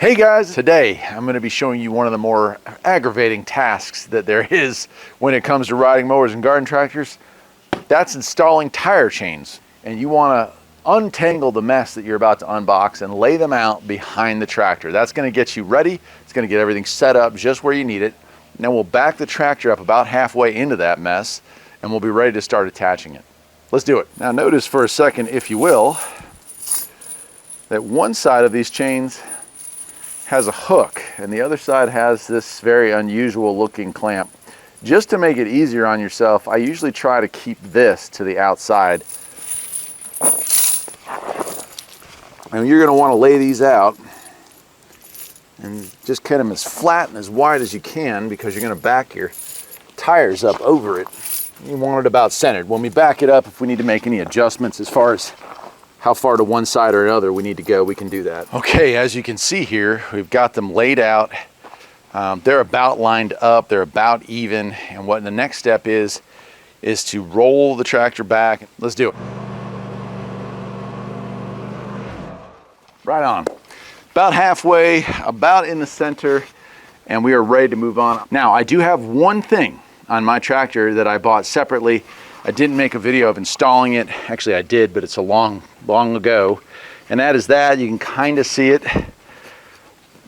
Hey guys, today I'm going to be showing you one of the more aggravating tasks that there is when it comes to riding mowers and garden tractors. That's installing tire chains. And you want to untangle the mess that you're about to unbox and lay them out behind the tractor. That's going to get you ready. It's going to get everything set up just where you need it. Now we'll back the tractor up about halfway into that mess and we'll be ready to start attaching it. Let's do it. Now notice for a second, if you will, that one side of these chains has a hook and the other side has this very unusual looking clamp. Just to make it easier on yourself, I usually try to keep this to the outside. And you're going to want to lay these out and just cut them as flat and as wide as you can because you're going to back your tires up over it. You want it about centered. When we back it up, if we need to make any adjustments as far as how far to one side or another we need to go, we can do that. Okay, as you can see here, we've got them laid out. They're about lined up, they're about even, and what the next step is to roll the tractor back. Let's do it. Right on. About halfway, about in the center, and we are ready to move on. Now, I do have one thing on my tractor that I bought separately. I didn't make a video of installing it. Actually, I did, but it's a long ago. And that is that. You can kind of see it. It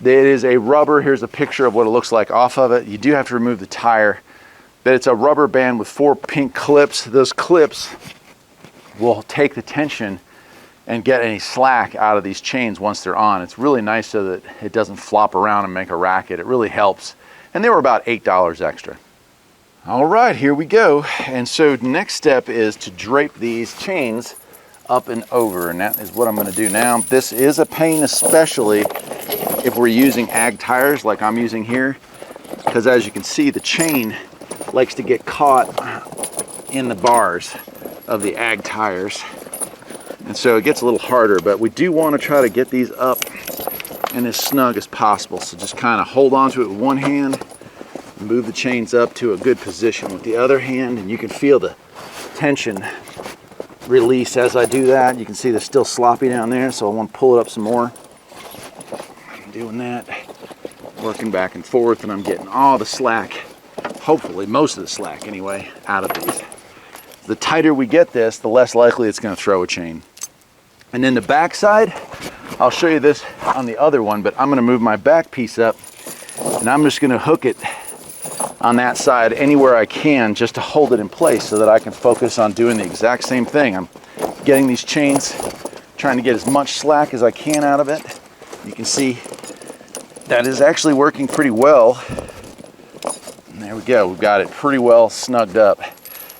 is a rubber. Here's a picture of what it looks like off of it. You do have to remove the tire, but it's a rubber band with 4 pink clips. Those clips will take the tension and get any slack out of these chains once they're on. It's really nice so that it doesn't flop around and make a racket. It really helps. And they were about $8 extra. All right, here we go. And so next step is to drape these chains up and over, and that is what I'm going to do now. This is a pain, especially if we're using ag tires like I'm using here, because as you can see, the chain likes to get caught in the bars of the ag tires, and so it gets a little harder, but we do want to try to get these up and as snug as possible. So just kind of hold on to it with one hand, move the chains up to a good position with the other hand, and you can feel the tension release as I do that. You can see they're still sloppy down there, so I want to pull it up some more. I'm doing that, working back and forth, and I'm getting all the slack, hopefully most of the slack anyway, out of these. The tighter we get this, the less likely it's going to throw a chain. And then the back side, I'll show you this on the other one, but I'm going to move my back piece up and I'm just going to hook it on that side anywhere I can just to hold it in place so that I can focus on doing the exact same thing. I'm getting these chains, trying to get as much slack as I can out of it. You can see that is actually working pretty well. And there we go, we've got it pretty well snugged up.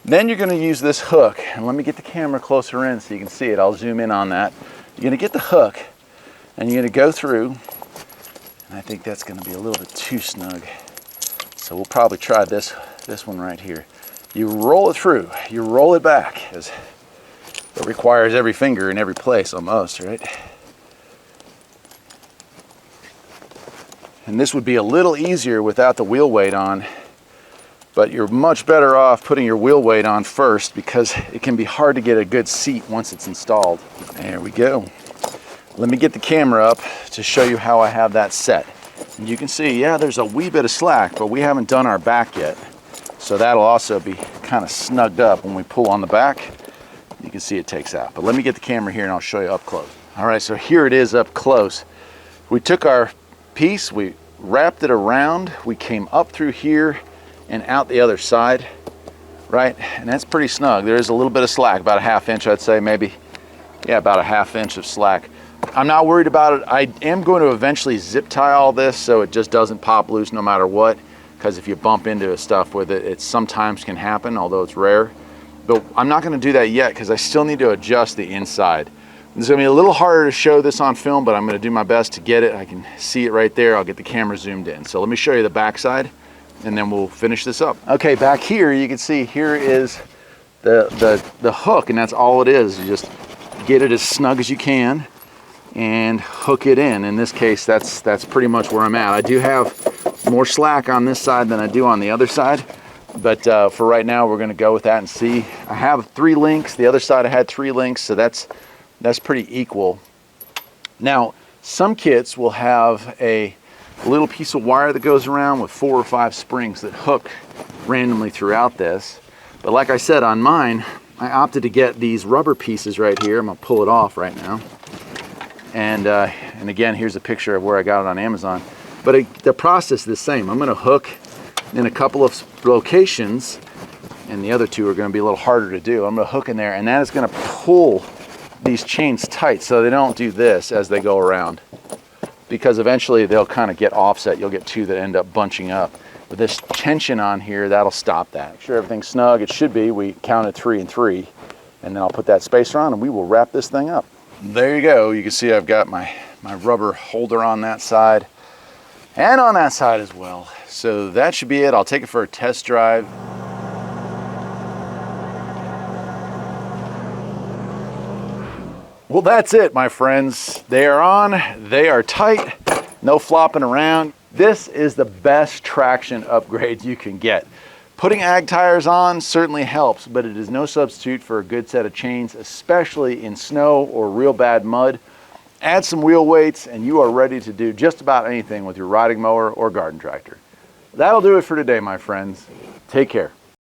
Then you're going to use this hook, and let me get the camera closer in so you can see it. I'll zoom in on that. You're going to get the hook and you're going to go through, and I think that's going to be a little bit too snug. So we'll probably try this one right here. You roll it through, you roll it back. It requires every finger in every place almost, right? And this would be a little easier without the wheel weight on, but you're much better off putting your wheel weight on first because it can be hard to get a good seat once it's installed. There we go. Let me get the camera up to show you how I have that set. And you can see, yeah, there's a wee bit of slack, but we haven't done our back yet. So that'll also be kind of snugged up when we pull on the back. You can see it takes out. But let me get the camera here and I'll show you up close. All right, so here it is up close. We took our piece, we wrapped it around, we came up through here and out the other side, right? And that's pretty snug. There is a little bit of slack, about a 1/2 inch, I'd say, maybe. Yeah, about a 1/2 inch of slack. I'm not worried about it. I am going to eventually zip tie all this so it just doesn't pop loose no matter what, because if you bump into stuff with it, it sometimes can happen, although it's rare. But I'm not going to do that yet because I still need to adjust the inside. It's going to be a little harder to show this on film, but I'm going to do my best to get it. I can see it right there. I'll get the camera zoomed in. So let me show you the back side and then we'll finish this up. Okay, back here you can see here is the hook, and that's all it is. You just get it as snug as you can and hook it in. In this case, that's pretty much where I'm at. I do have more slack on this side than I do on the other side, but for right now we're going to go with that and see. I have 3 links. The other side I had 3 links, so that's pretty equal. Now Some kits will have a little piece of wire that goes around with 4 or 5 springs that hook randomly throughout this. But like I said, on mine, I opted to get these rubber pieces right here. I'm gonna pull it off right now. And again, here's a picture of where I got it on Amazon. But the process is the same. I'm gonna hook in a couple of locations, and the other 2 are gonna be a little harder to do. I'm gonna hook in there, and that is gonna pull these chains tight so they don't do this as they go around. Because eventually they'll kind of get offset. You'll get 2 that end up bunching up. With this tension on here, that'll stop that. Make sure everything's snug. It should be. We counted 3 and 3. And then I'll put that spacer on and we will wrap this thing up. There you go. You can see I've got my rubber holder on that side and on that side as well. So that should be it. I'll take it for a test drive. Well, that's it, my friends. They are on, they are tight, no flopping around. This is the best traction upgrade you can get. Putting ag tires on certainly helps, but it is no substitute for a good set of chains, especially in snow or real bad mud. Add some wheel weights and you are ready to do just about anything with your riding mower or garden tractor. That'll do it for today, my friends. Take care.